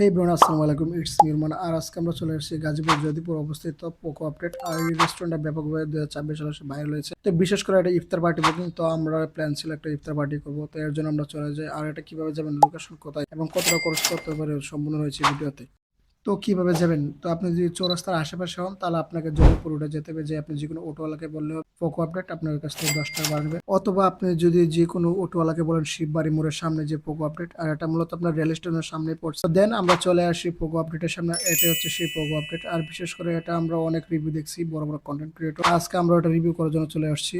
হে ব্রোন, আসসালামু আলাইকুম। ইটস মিরমান। আর আজকে আমরা চলে এসেছি গাজীপুর যদিপুর অবস্থিত পোকো আপডেট। আর এই রেস্টুরেন্টটা ব্যাপকভাবে 2026 সালে ভাইরাল হয়েছে। তো বিশেষ করে একটা ইফতার পার্টি বুকিং। তো আমরা প্ল্যান ছিল একটা ইফতার পার্টি করবো, তো এর জন্য আমরা চলে যাই। আর এটা কিভাবে যাবেন, লোকেশন কোথায় এবং কতটা খরচ করতে পারে সম্পূর্ণ রয়েছে ভিডিওতে। তো কিভাবে যাবেন, তো আপনি যদি চৌরাস্তার আশেপাশে হন তাহলে আপনাকে জয়পুর রোডে যেতে হবে। যে আপনি যে কোনো অটোওয়ালাকে বললে পোকো আপডেট আপনার কাছ থেকে 10 টাকা বাড়বে, অথবা আপনি যদি যে কোনো অটোওয়ালাকে বলেন শিববাড়ি মোড়ের সামনে যে পোকো আপডেট, আর এটা মূলত আপনার রেল স্টেশনের সামনে পড়ছে। দেন আমরা চলে আসি পোকো আপডেটের সামনে। এটা হচ্ছে সেই পোকো আপডেট। আর বিশেষ করে এটা আমরা অনেক রিভিউ দেখছি, বড় বড় কন্টেন্ট ক্রিয়েটর। আজকে আমরা ওটা রিভিউ করার জন্য চলে আসছি।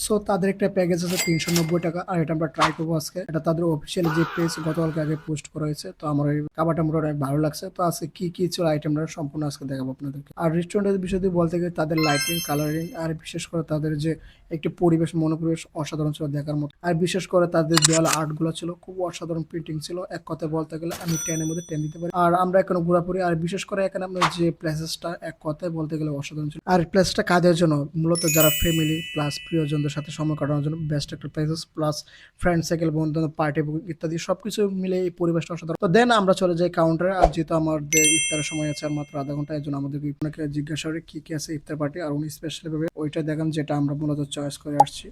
সো তাদের একটা প্যাকেজ আছে 390 টাকা, আর এটা আমরা ট্রাই করবো আজকে। এটা তাদের অফিসিয়াল যে পেজ গতকালকে আগে পোস্ট করা হয়েছে। তো আমার এই খাবারটা মোটামুটি অনেক ভালো লাগছে। তো আজকে কি কি ছিল আইটেমটা সম্পূর্ণ আজকে দেখাবো আপনাদেরকে। আর রেস্টুরেন্টের বিষয় দিয়ে বলতে গেলে তাদের লাইটিং, কালারিং, আর বিশেষ করে তাদের যে একটি পরিবেশ, মনোপরিবেশ অসাধারণ ছিল দেখার মতো। আর বিশেষ করে তাদের দেওয়াল আর্ট গুলো ছিল খুব অসাধারণ, প্রিন্টিং ছিল। এক কথায় বলতে গেলে আমি 10 এর মধ্যে 10 দিতে পারি। আর আমরা এখানে ঘোরাঘুরি, আর বিশেষ করে এখানে আপনার যে প্লেসেসটা এক কথায় বলতে গেলে অসাধারণ ছিল। আর প্লেসটা কাদের জন্য, মূলত যারা ফ্যামিলি প্লাস প্রিয়জনদের সাথে সময় কাটানোর জন্য বেস্ট একটা প্লেসেস, প্লাস ফ্রেন্ড সাইকেল, বন্ধু পার্টি ইত্যাদি সবকিছু মিলে এই পরিবেশটা অসাধারণ। তো দেন আমরা চলে যাই কাউন্টারে। আর যেহেতু আমাদের ইফতারের সময় আছে আর মাত্র আধা ঘন্টা, এর জন্য আমাদেরকে আপনাকে জিজ্ঞাসা করে কি কি আছে ইফতার পার্টি, আর উনি স্পেশালি ভাবে ওইটা দেখান যেটা আমরা মূলত চয়েস করে আসছি।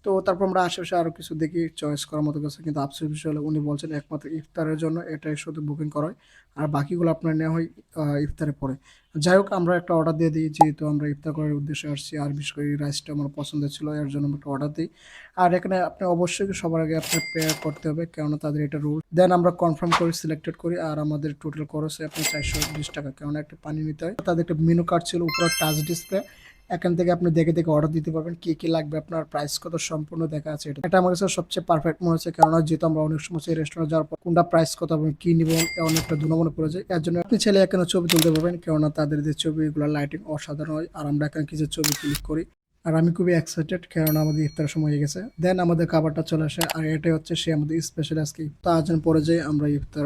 তো তারপর আমরা আশেপাশে আরো কিছু দেখি চয়েস করার মতো কিছু, কিন্তু আফসোস বিষয় হলো উনি বলছেন একমাত্র ইফতারের জন্য এটাই শুধু বুকিং করা হয়, আর বাকিগুলো আপনার নেওয়া হয় ইফতারের পরে। যাই হোক, আমরা একটা অর্ডার দিয়ে দিই যেহেতু আমরা ইফতার করার উদ্দেশ্যে আসছি। আর বিশেষ করে এই রাইসটা আমার পছন্দ ছিল, এর জন্য আমরা একটা অর্ডার দিই। আর এখানে আপনি অবশ্যই সবার আগে আপনার পে করতে হবে, কেননা তাদের এটা রুল। দেন আমরা কনফার্ম করে সিলেক্টেড করি, আর আমাদের টোটাল খরচ হয় আপনার 420 টাকা, কেননা একটা পানি নিতে হয়। তাদের একটা মেনু কার্ড ছিল উপরে টাচ ডিসপ্লে, এখান থেকে আপনি দেখে দেখে অর্ডার দিতে পারবেন কি কি লাগবে, আপনার প্রাইস কত সম্পূর্ণ দেখা আছে। এটা আমার কাছে সবচেয়ে পারফেক্ট মনে হচ্ছে, কেননা যেহেতু আমরা অনেক সময় সেই রেস্টুরেন্টে যাওয়ার পর কোনটা প্রাইস কত এবং কি নিব অনেকটা দুনমনে পড়ে যায়। এর জন্য আপনি চাইলে এখানে ছবি তুলতে পারবেন, কেননা তাদের যে ছবিগুলো লাইটিং অসাধারণ হয়। আর আমরা এখানে কিছু ছবি ক্লিক করি, আর আমি খুবই এক্সাইটেড, কেননা আমাদের ইফতারের সময় হয়ে গেছে। দেন আমাদের খাবারটা চলে আসে, আর এটাই হচ্ছে সে আমাদের স্পেশাল আজকে ইফতার। আজান পরে যাই আমরা ইফতার।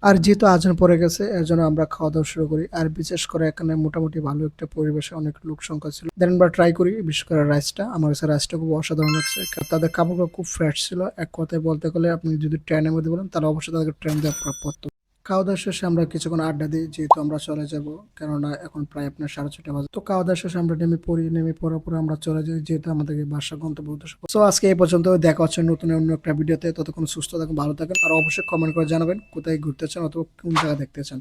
আর যেহেতু আজান পড়ে গেছে এর জন্য আমরা খাওয়া দাওয়া শুরু করি। আর বিশেষ করে এখানে মোটামুটি ভালো একটা পরিবেশে অনেক লোক সংখ্যা ছিল। দেন আমরা ট্রাই করি বিশেষ করে রাইসটা। আমার কাছে রাইসটা খুব অসাধারণ লাগছে, কারণ তাদের কাপড়গুলো খুব ফ্রেশ ছিল। এক কথায় বলতে গেলে আপনি যদি ট্রেনের মধ্যে বলেন তাহলে অবশ্যই তাদেরকে ট্রেন দেওয়া প্রাপ্য। খাওয়া দাওয়া শেষে আমরা কিছুক্ষণ আড্ডা দিই, যেহেতু আমরা চলে যাব, কেননা এখন প্রায় আপনার 6:30 বাজে। তো খাওয়া দাওয়া শেষে আমরা নেমে পড়ি, নেমে পড়ার পরে আমরা চলে যাই যেহেতু আমাদেরকে বাসা গন্তব্য উদ্দেশ্য। তো আজকে এই পর্যন্ত, দেখা হচ্ছে নতুন অন্য একটা ভিডিওতে। ততক্ষণ সুস্থ থাকুন, ভালো থাকুন, আর অবশ্যই কমেন্ট করে জানাবেন কোথায় ঘুরতে চান অথবা কোন জায়গা দেখতে চান।